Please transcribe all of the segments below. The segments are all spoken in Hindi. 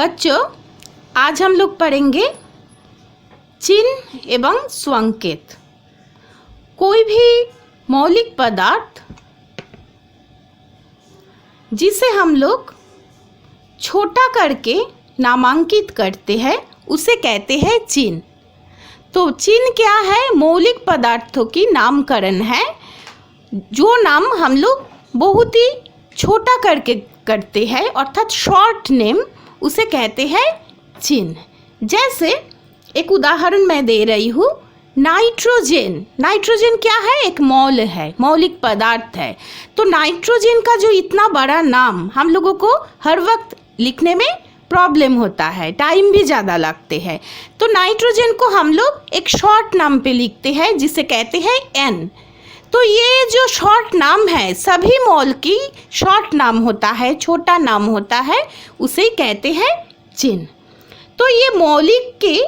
बच्चों, आज हम लोग पढ़ेंगे चिन्ह एवं स्वंकेत। कोई भी मौलिक पदार्थ जिसे हम लोग छोटा करके नामांकित करते हैं उसे कहते हैं चिन्ह। तो चिन्ह क्या है? मौलिक पदार्थों की नामकरण है, जो नाम हम लोग बहुत ही छोटा करके करते हैं, अर्थात शॉर्ट नेम, उसे कहते हैं चिन्ह। जैसे एक उदाहरण मैं दे रही हूँ, नाइट्रोजन। नाइट्रोजन क्या है? एक मौल है, मौलिक पदार्थ है। तो नाइट्रोजन का जो इतना बड़ा नाम हम लोगों को हर वक्त लिखने में प्रॉब्लम होता है, टाइम भी ज़्यादा लगते हैं। तो नाइट्रोजन को हम लोग एक शॉर्ट नाम पे लिखते हैं जिसे कहते हैं N। तो ये जो शॉर्ट नाम है, सभी मॉल की शॉर्ट नाम होता है, छोटा नाम होता है, उसे कहते हैं चिन्ह। तो ये मौलिक के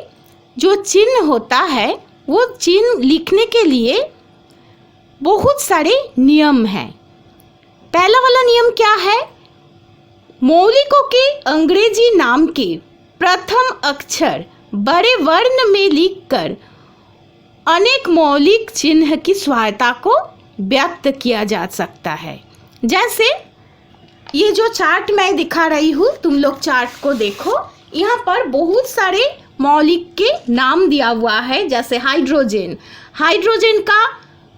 जो चिन्ह होता है, वो चिन्ह लिखने के लिए बहुत सारे नियम हैं। पहला वाला नियम क्या है? मौलिकों के अंग्रेजी नाम के प्रथम अक्षर बड़े वर्ण में लिखकर अनेक मौलिक चिन्ह की सहायता को व्यक्त किया जा सकता है। जैसे ये जो चार्ट मैं दिखा रही हूँ, तुम लोग चार्ट को देखो, यहाँ पर बहुत सारे मौलिक के नाम दिया हुआ है। जैसे हाइड्रोजन, हाइड्रोजन का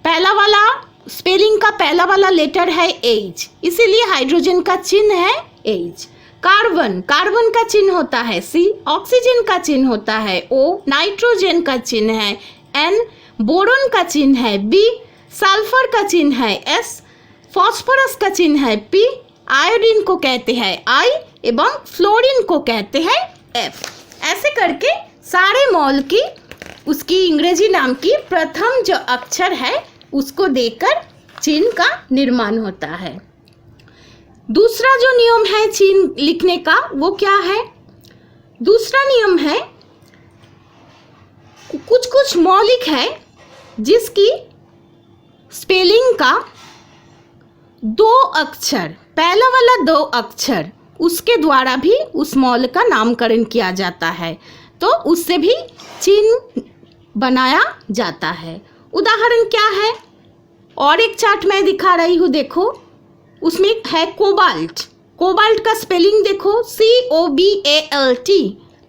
पहला वाला स्पेलिंग का पहला वाला लेटर है H, इसीलिए हाइड्रोजन का चिन्ह है H। कार्बन, कार्बन का चिन्ह होता है C, ऑक्सीजन का चिन्ह होता है O, नाइट्रोजन का चिन्ह है N, बोरोन का चिन्ह है B, सल्फर का चिन्ह है S, फास्फोरस का चिन्ह है P, आयोडीन को कहते हैं I एवं फ्लोरीन को कहते हैं F। ऐसे करके सारे मॉल की उसकी अंग्रेजी नाम की प्रथम जो अक्षर है उसको देकर चिन्ह का निर्माण होता है। दूसरा जो नियम है चिन्ह लिखने का, वो क्या है? दूसरा नियम है, कुछ कुछ मौलिक है जिसकी स्पेलिंग का दो अक्षर, पहला वाला दो अक्षर, उसके द्वारा भी उस मौल का नामकरण किया जाता है, तो उससे भी चिन्ह बनाया जाता है। उदाहरण क्या है? और एक चार्ट मैं दिखा रही हूँ, देखो, उसमें है कोबाल्ट। कोबाल्ट का स्पेलिंग देखो, COBALT,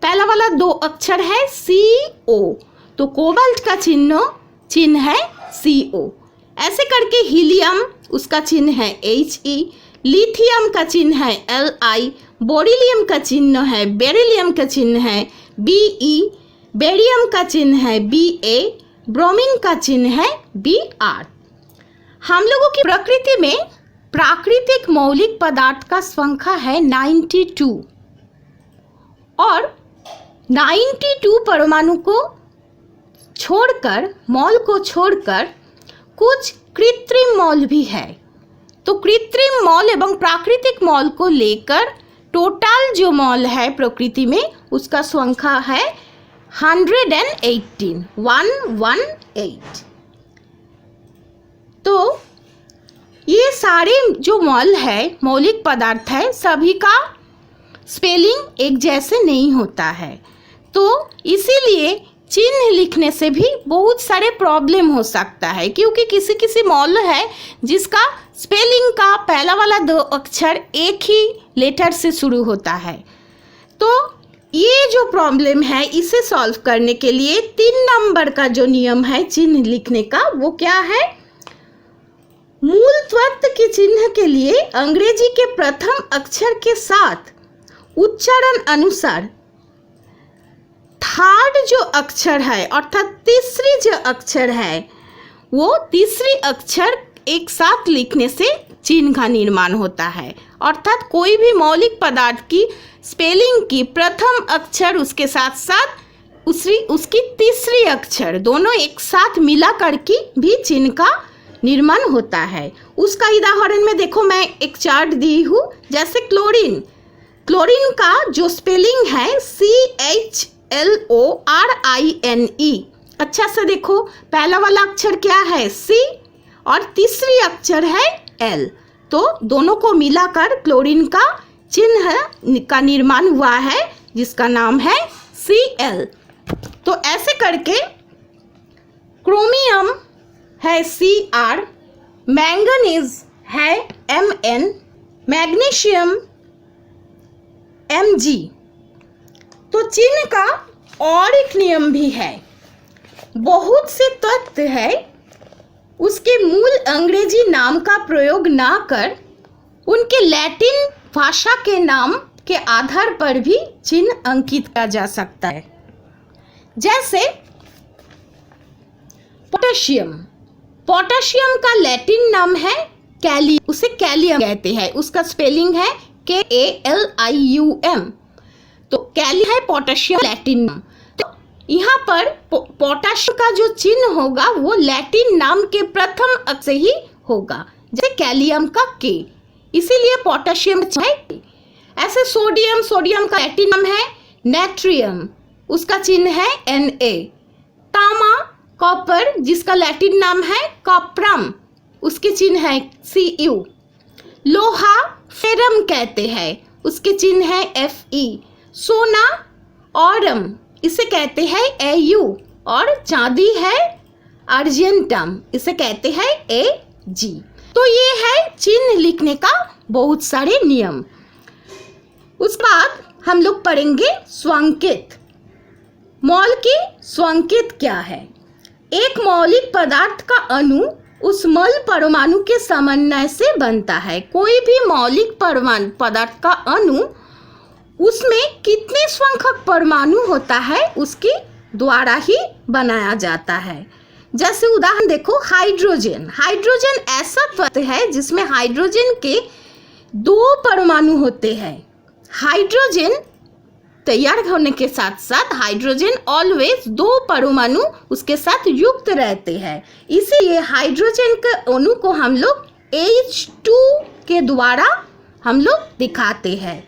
पहला वाला दो अक्षर है CO, तो कोबाल्ट का चिन्ह है CO। ऐसे करके हीलियम, उसका चिन्ह है HE, लिथियम का चिन्ह है Li, बोरिलियम का चिन्ह है, बेरिलियम का चिन्ह है BE, बेरियम का चिन्ह है BA, ब्रोमीन का चिन्ह है BR। हम लोगों की प्रकृति में प्राकृतिक मौलिक पदार्थ का संख्या है 92, और 92 परमाणु को छोड़कर, मॉल को छोड़कर कुछ कृत्रिम मॉल भी है। तो कृत्रिम मॉल एवं प्राकृतिक मॉल को लेकर टोटल जो मॉल है प्रकृति में, उसका संख्या है 118। तो ये सारे जो मॉल है, मौलिक पदार्थ है, सभी का स्पेलिंग एक जैसे नहीं होता है। तो इसीलिए चिन्ह लिखने से भी बहुत सारे प्रॉब्लम हो सकता है, क्योंकि किसी किसी मॉल है जिसका स्पेलिंग का पहला वाला दो अक्षर एक ही लेटर से शुरू होता है। तो ये जो प्रॉब्लम है, इसे सॉल्व करने के लिए 3 नंबर का जो नियम है चिन्ह लिखने का, वो क्या है? मूल तत्व के चिन्ह के लिए अंग्रेजी के प्रथम अक्षर के साथ उच्चारण अनुसार थर्ड जो अक्षर है, अर्थात तीसरी जो अक्षर है, वो तीसरी अक्षर एक साथ लिखने से चिन्ह का निर्माण होता है। अर्थात कोई भी मौलिक पदार्थ की स्पेलिंग की प्रथम अक्षर, उसके साथ साथ उसकी तीसरी अक्षर, दोनों एक साथ मिला करके भी चिन्ह का निर्माण होता है। उसका उदाहरण में देखो, मैं एक चार्ट दी हूँ। जैसे क्लोरीन, क्लोरीन का जो स्पेलिंग है CHLORINE, अच्छा से देखो, पहला वाला अक्षर क्या है? C, और तीसरी अक्षर है L। तो दोनों को मिलाकर क्लोरीन का चिन्ह का निर्माण हुआ है जिसका नाम है Cl। तो ऐसे करके क्रोमियम है Cr, मैंगनीज है Mn, मैग्नीशियम Mg। तो चिन्ह का और एक नियम भी है। बहुत से तत्व है उसके मूल अंग्रेजी नाम का प्रयोग ना कर उनके लैटिन भाषा के नाम के आधार पर भी चिन्ह अंकित किया जा सकता है। जैसे पोटेशियम, पोटेशियम का लैटिन नाम है कैलियम, उसे कैलियम कहते हैं, उसका स्पेलिंग है Kalium। तो कैलियम है पोटेशियम लैटिन नाम। तो यहाँ पर पोटेशियम का जो चिन्ह होगा वो लैटिन नाम के प्रथम अक्षर से ही होगा, जैसे कैलियम का K, इसीलिए पोटेशियम है। ऐसे सोडियम, सोडियम का लैटिन नाम है नेट्रियम, उसका चिन्ह है Na। तांबा, कॉपर, जिसका लैटिन नाम है कॉप्रम, उसके चिन्ह है Cu। लोहा फेरम कहते हैं, उसके चिन्ह है Fe। सोना ऑरम, इसे कहते हैं Au। और चांदी है अर्जेंटम, इसे कहते हैं Ag। तो ये है चिन्ह लिखने का बहुत सारे नियम। उसके बाद हम लोग पढ़ेंगे स्वंकित। मौल की स्वंकित क्या है? एक मौलिक पदार्थ का अणु उस मल परमाणु के समन्वय से बनता है। कोई भी मौलिक पदार्थ का अणु उसमें कितने स्वंखक परमाणु होता है उसके द्वारा ही बनाया जाता है। जैसे उदाहरण देखो, हाइड्रोजन। हाइड्रोजन ऐसा तत्व है जिसमें हाइड्रोजन के 2 परमाणु होते हैं। हाइड्रोजन तैयार होने के साथ साथ हाइड्रोजन ऑलवेज 2 परमाणु उसके साथ युक्त रहते हैं, इसीलिए हाइड्रोजन के अणु को हम लोग H2 के द्वारा हम लोग दिखाते हैं।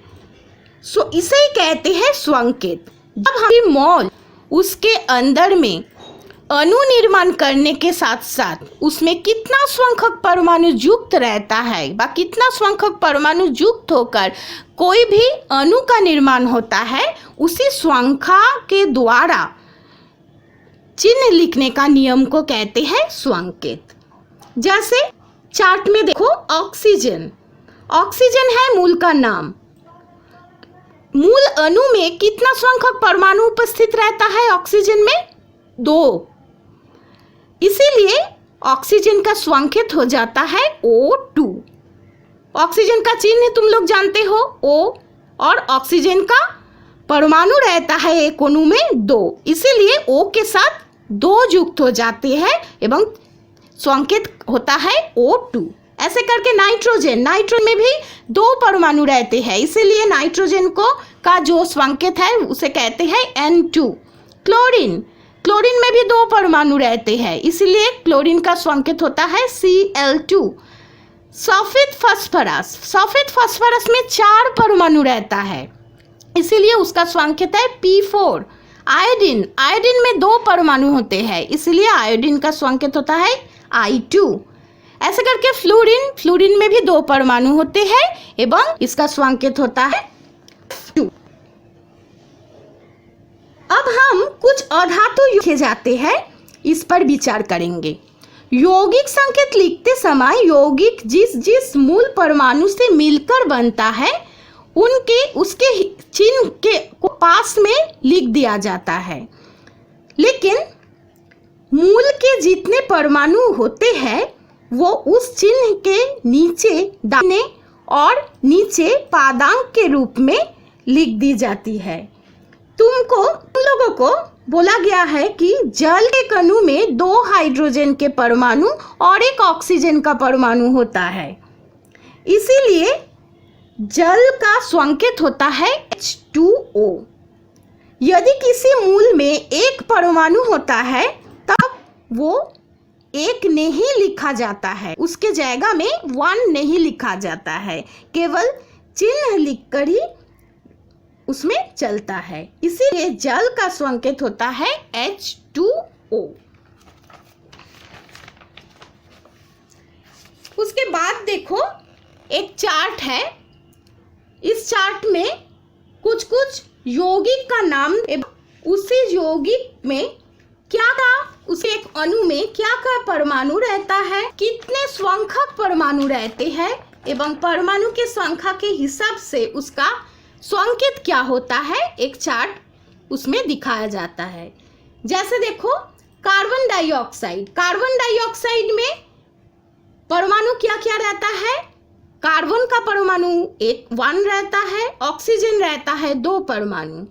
सो इसे ही कहते हैं स्वंकित। जब हम मॉल उसके अंदर में अणु निर्माण करने के साथ साथ उसमें कितना स्वंखक परमाणु युक्त रहता है व कितना स्वंखक परमाणु युक्त होकर कोई भी अणु का निर्माण होता है, उसी स्वंखा के द्वारा चिन्ह लिखने का नियम को कहते हैं स्वंकित। जैसे चार्ट में देखो, ऑक्सीजन। ऑक्सीजन है मूल का नाम। मूल अणु में कितना स्वंखक परमाणु उपस्थित रहता है ऑक्सीजन में? 2। इसीलिए ऑक्सीजन का स्वंकित हो जाता है O2। ऑक्सीजन का चिन्ह तुम लोग जानते हो O, और ऑक्सीजन का परमाणु रहता है एक अणु में 2, इसीलिए O के साथ 2 युक्त हो जाते हैं एवं स्वंकित होता है O2। ऐसे करके नाइट्रोजन, नाइट्रोजन में भी 2 परमाणु रहते हैं, इसीलिए नाइट्रोजन को का जो स्वंकित है उसे कहते हैं N2। क्लोरीन, क्लोरीन में भी 2 परमाणु रहते हैं, इसलिए क्लोरीन का स्वंकित होता है Cl2। Sulphate phosphorus, sulphate phosphorus में 4 परमाणु रहता है, इसीलिए उसका स्वंकित है P4। आयोडीन, आयोडीन में 2 परमाणु होते हैं, इसलिए आयोडीन का स्वंकित होता है I2। ऐसे करके फ्लोरीन, फ्लोरीन में भी 2 परमाणु होते हैं एवं इसका स्वंकित होता है 2। अब हम कुछ अधातु लिखे जाते हैं, इस पर विचार करेंगे। यौगिक संकेत लिखते समय यौगिक जिस मूल परमाणु से मिलकर बनता है उसके चिन्ह के को पास में लिख दिया जाता है, लेकिन मूल के जितने परमाणु होते हैं वो उस चिन्ह के नीचे दाहिने और नीचे पादांक के रूप में लिख दी जाती है। तुम लोगों को बोला गया है कि जल के अणु में 2 हाइड्रोजन के परमाणु और 1 ऑक्सीजन का परमाणु होता है, इसीलिए जल का स्वंकित होता है H2O। यदि किसी मूल में 1 परमाणु होता है तब वो 1 नहीं लिखा जाता है, उसके जगह में 1 नहीं लिखा जाता है, केवल चिन्ह लिखकर ही उसमें चलता है, इसीलिए जल का स्वंकित होता है H2O। उसके बाद देखो, एक चार्ट है इस चार्ट में कुछ कुछ यौगिक का नाम एवं उसी यौगिक में क्या था, उसे एक अणु में क्या क्या परमाणु रहता है, कितने स्वंखक परमाणु रहते हैं एवं परमाणु के संख्या के हिसाब से उसका स्वंकित क्या होता है, एक चार्ट उसमें दिखाया जाता है। जैसे देखो कार्बन डाइऑक्साइड में परमाणु क्या क्या रहता है, कार्बन का परमाणु 1 रहता है, ऑक्सीजन रहता है 2 परमाणु,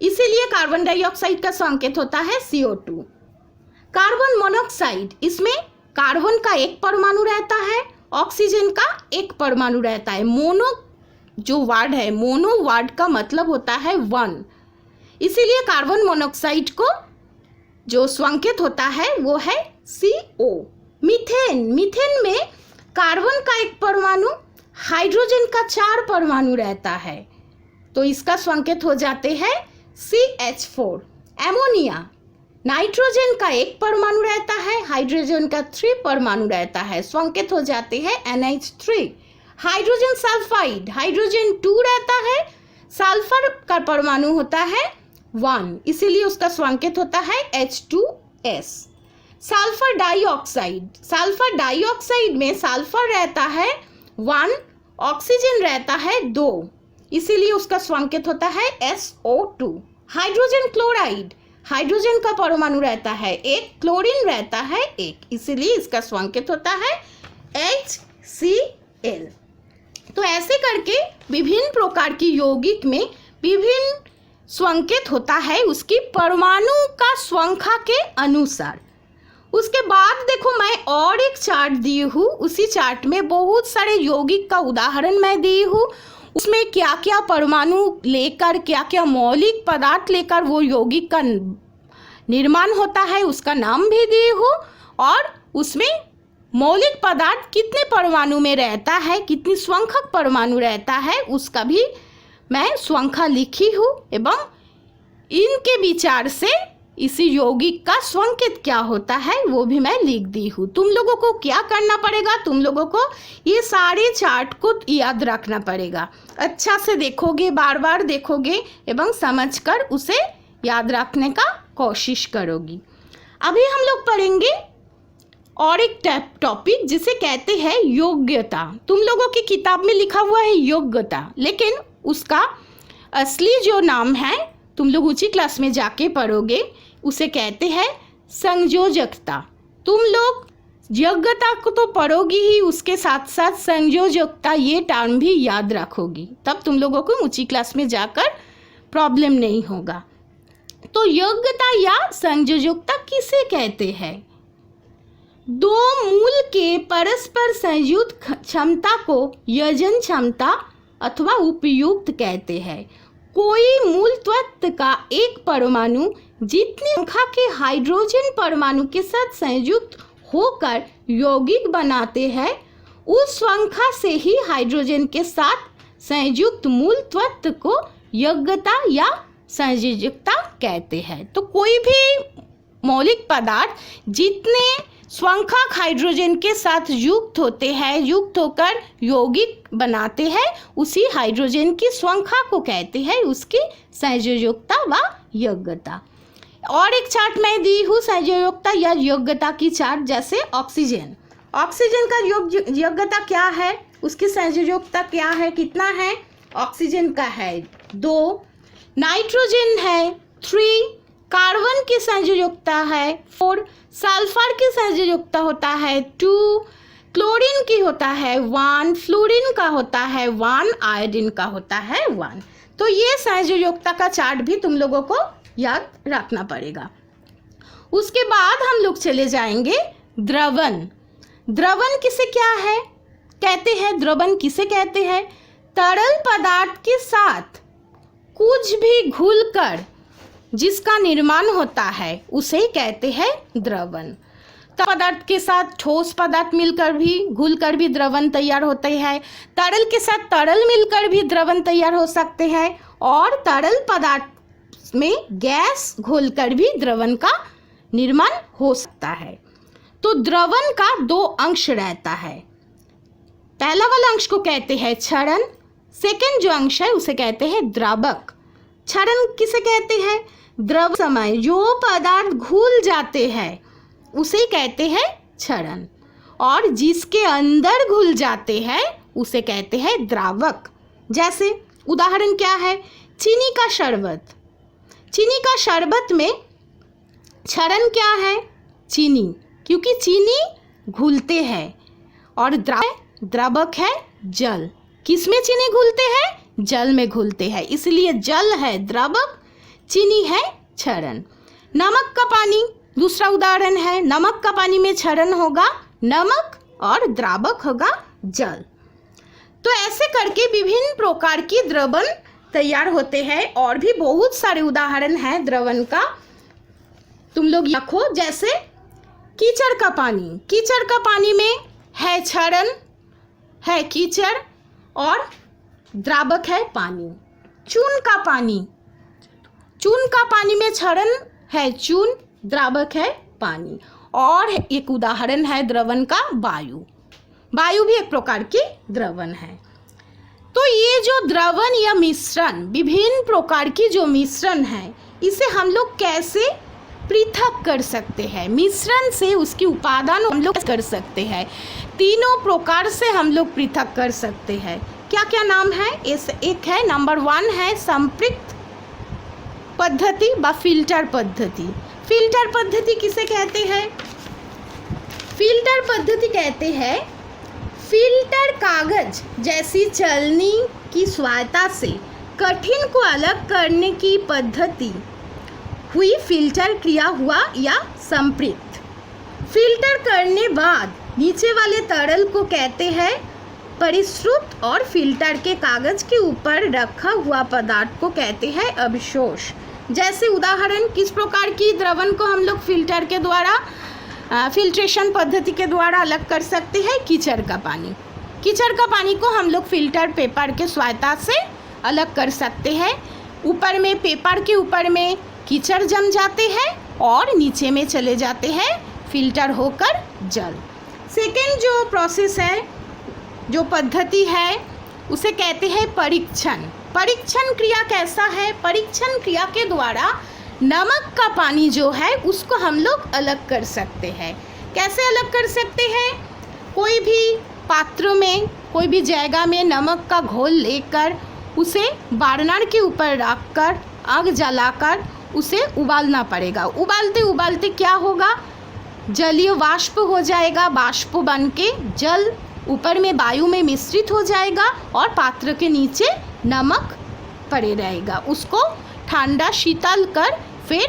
इसीलिए कार्बन डाइऑक्साइड का संकेत होता है CO2। कार्बन मोनोऑक्साइड, इसमें कार्बन का 1 परमाणु रहता है, ऑक्सीजन का 1 परमाणु रहता है। मोनो जो वर्ड है, मोनो वर्ड का मतलब होता है 1, इसीलिए कार्बन मोनोऑक्साइड को जो संकेत होता है वो है CO। मीथेन में कार्बन का 1 परमाणु, हाइड्रोजन का 4 परमाणु रहता है, तो इसका संकेत हो जाते हैं CH4। एमोनिया, नाइट्रोजन का 1 परमाणु रहता है, हाइड्रोजन का 3 परमाणु रहता है, संकेत हो जाते हैं NH3। हाइड्रोजन सल्फाइड, हाइड्रोजन 2 रहता है, सल्फर का परमाणु होता है 1, इसीलिए उसका संकेत होता है H2S। सल्फर डाइऑक्साइड में सल्फर रहता है 1, ऑक्सीजन रहता है 2, इसीलिए उसका संकेत होता है SO2। हाइड्रोजन क्लोराइड, हाइड्रोजन का परमाणु रहता है 1, क्लोरीन रहता है 1, इसीलिए इसका संकेत होता है HCl। तो ऐसे करके विभिन्न प्रकार की यौगिक में विभिन्न संकेत होता है उसकी परमाणु का संख्या के अनुसार। उसके बाद देखो मैं और एक चार्ट दी हूँ, उसी चार्ट में बहुत सारे यौगिक का उदाहरण मैं दी हूँ, उसमें क्या क्या परमाणु लेकर क्या क्या मौलिक पदार्थ लेकर वो यौगिक का निर्माण होता है उसका नाम भी दी हूँ, और उसमें मौलिक पदार्थ कितने परमाणु में रहता है, कितनी संख्यक परमाणु रहता है उसका भी मैं संख्या लिखी हूँ, एवं इनके विचार से इसी यौगिक का संकेत क्या होता है वो भी मैं लिख दी हूँ। तुम लोगों को क्या करना पड़ेगा, तुम लोगों को ये सारे चार्ट को याद रखना पड़ेगा, अच्छा से देखोगे, बार बार देखोगे एवं समझकर उसे याद रखने का कोशिश करोगी। अभी हम लोग पढ़ेंगे और एक टॉपिक जिसे कहते हैं योग्यता। तुम लोगों की किताब में लिखा हुआ है योग्यता, लेकिन उसका असली जो नाम है तुम लोग ऊंची क्लास में जाके पढ़ोगे, उसे कहते हैं संयोजकता। तुम लोग योग्यता को तो पढ़ोगी ही, उसके साथ साथ संयोजकता ये टर्म भी याद रखोगी, तब तुम लोगों को ऊंची क्लास में जाकर प्रॉब्लम नहीं होगा। तो योग्यता या संयोजकता किसे कहते हैं? 2 मूल के परस्पर संयुक्त क्षमता को यजन क्षमता अथवा उपयुक्त कहते हैं। कोई मूल तत्व का एक परमाणु जितनी संख्या के हाइड्रोजन परमाणु के साथ संयुक्त होकर यौगिक बनाते हैं, उस संख्या से ही हाइड्रोजन के साथ संयुक्त मूल तत्व को योग्यता या संयोजकता कहते हैं। तो कोई भी मौलिक पदार्थ जितने संख्यक हाइड्रोजन के साथ युक्त होते हैं, युक्त होकर यौगिक बनाते हैं, उसी हाइड्रोजन की संख्या को कहते हैं उसकी संयोजकता व योग्यता। और एक चार्ट मैं दी हूँ संयोजकता या योग्यता की चार्ट, जैसे ऑक्सीजन का योग्यता क्या है, उसकी संयोजकता क्या है, कितना है, ऑक्सीजन का है 2, नाइट्रोजन है 3, कार्बन की संयोजकता है 4, सल्फर की संयोजकता होता है 2, क्लोरीन की होता है 1, फ्लोरीन का होता है 1, आयोडीन का होता है 1। तो ये संयोजकता का चार्ट भी तुम लोगों को याद रखना पड़ेगा। उसके बाद हम लोग चले जाएंगे द्रवण। द्रवण किसे क्या है कहते हैं? द्रवण किसे कहते हैं? तरल पदार्थ के साथ कुछ भी घुलकर जिसका निर्माण होता है उसे कहते हैं द्रवण। पदार्थ के साथ ठोस पदार्थ मिलकर भी घुलकर भी द्रवण तैयार होते हैं, तरल के साथ तरल मिलकर भी द्रवण तैयार हो सकते हैं, और तरल पदार्थ में गैस घोलकर भी द्रवण का निर्माण हो सकता है। तो द्रवण का 2 अंश रहता है। पहला वाला अंश को कहते हैं क्षरण, सेकेंड जो अंश है उसे कहते हैं द्रावक। क्षरण किसे कहते हैं? द्रव समय जो पदार्थ घुल जाते हैं उसे कहते हैं क्षरण, और जिसके अंदर घुल जाते हैं उसे कहते हैं द्रावक। जैसे उदाहरण क्या है? चीनी का शरबत। चीनी का शरबत में क्षरण क्या है? चीनी, क्योंकि चीनी घुलते हैं, और द्रावक है जल। किस में चीनी घुलते हैं? जल में घुलते हैं, इसलिए जल है द्रावक, चीनी है क्षरण। नमक का पानी दूसरा उदाहरण है। नमक का पानी में क्षरण होगा नमक और द्रावक होगा जल। तो ऐसे करके विभिन्न प्रकार की द्रवण तैयार होते हैं, और भी बहुत सारे उदाहरण हैं द्रवण का, तुम लोग रखो। जैसे कीचड़ का पानी। कीचड़ का पानी में है क्षरण, है कीचड़, और द्रावक है पानी। चून का पानी। चून का पानी में क्षरण है चून, द्रावक है पानी। और एक उदाहरण है द्रवण का वायु। वायु भी एक प्रकार की द्रवण है। तो ये जो द्रवण या मिश्रण, विभिन्न प्रकार की जो मिश्रण है, इसे हम लोग कैसे पृथक कर सकते हैं? मिश्रण से उसकी उपादान हम लोग कर सकते हैं। तीनों प्रकार से हम लोग पृथक कर सकते हैं। क्या क्या नाम है? एक है, नंबर 1 है संपृक्त पद्धति व फिल्टर पद्धति। फिल्टर पद्धति किसे कहते हैं? फिल्टर पद्धति कहते हैं फिल्टर कागज जैसी चलनी की सहायता से कठिन को अलग करने की पद्धति हुई फिल्टर क्रिया हुआ या संपृक्त। फिल्टर करने बाद नीचे वाले तरल को कहते हैं परिश्रुत, और फिल्टर के कागज के ऊपर रखा हुआ पदार्थ को कहते हैं अवशोष। जैसे उदाहरण, किस प्रकार की द्रवण को हम लोग फिल्टर के द्वारा, फिल्ट्रेशन पद्धति के द्वारा अलग कर सकते हैं? कीचड़ का पानी। कीचड़ का पानी को हम लोग फिल्टर पेपर के सहायता से अलग कर सकते हैं। ऊपर में, पेपर के ऊपर में कीचड़ जम जाते हैं और नीचे में चले जाते हैं फिल्टर होकर जल। सेकेंड जो प्रोसेस है, जो पद्धति है, उसे कहते हैं परीक्षण। परीक्षण क्रिया कैसा है? परीक्षण क्रिया के द्वारा नमक का पानी जो है उसको हम लोग अलग कर सकते हैं। कैसे अलग कर सकते हैं? कोई भी पात्र में, कोई भी जगह में नमक का घोल लेकर उसे बर्नर के ऊपर रखकर आग जलाकर उसे उबालना पड़ेगा। उबालते उबालते क्या होगा? जलीय वाष्प हो जाएगा। वाष्प बन के जल ऊपर में वायु में मिश्रित हो जाएगा और पात्र के नीचे नमक पड़े रहेगा। उसको ठंडा शीतल कर फिर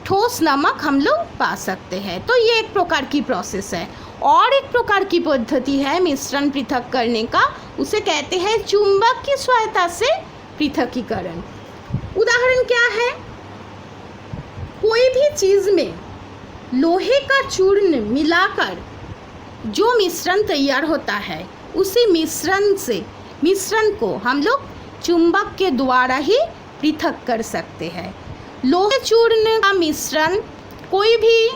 ठोस नमक हम लोग पा सकते हैं। तो ये एक प्रकार की प्रोसेस है। और एक प्रकार की पद्धति है मिश्रण पृथक करने का, उसे कहते हैं चुंबक की सहायता से पृथकीकरण। उदाहरण क्या है? कोई भी चीज़ में लोहे का चूर्ण मिलाकर जो मिश्रण तैयार होता है, उसी मिश्रण को हम लोग चुंबक के द्वारा ही पृथक कर सकते हैं। लोहे चूर्ण का मिश्रण कोई भी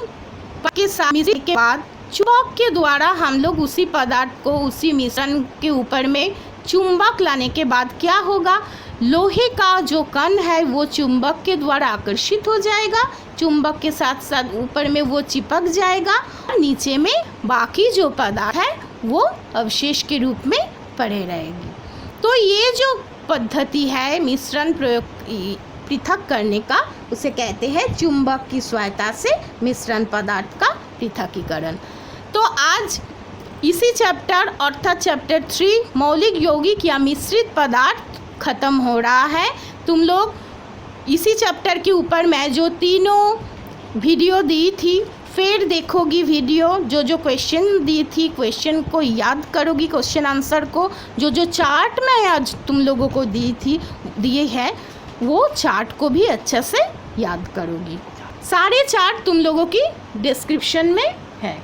के साथ मिश्रण के बाद चुंबक के द्वारा हम लोग उसी पदार्थ को उसी मिश्रण के ऊपर में चुंबक लाने के बाद क्या होगा? लोहे का जो कण है वो चुंबक के द्वारा आकर्षित हो जाएगा, चुंबक के साथ साथ ऊपर में वो चिपक जाएगा और नीचे में बाकी जो पदार्थ है वो अवशेष के रूप में पड़े रहेगी। तो ये जो पद्धति है मिश्रण पृथक करने का, उसे कहते हैं चुंबक की सहायता से मिश्रण पदार्थ का पृथकीकरण। तो आज इसी चैप्टर अर्थात चैप्टर 3 मौलिक यौगिक या मिश्रित पदार्थ ख़त्म हो रहा है। तुम लोग इसी चैप्टर के ऊपर मैं जो तीनों वीडियो दी थी फिर देखोगी वीडियो, जो जो क्वेश्चन दी थी क्वेश्चन को याद करोगी, क्वेश्चन आंसर को, जो जो चार्ट मैं आज तुम लोगों को दिए है वो चार्ट को भी अच्छे से याद करोगी। सारे चार्ट तुम लोगों की डिस्क्रिप्शन में है।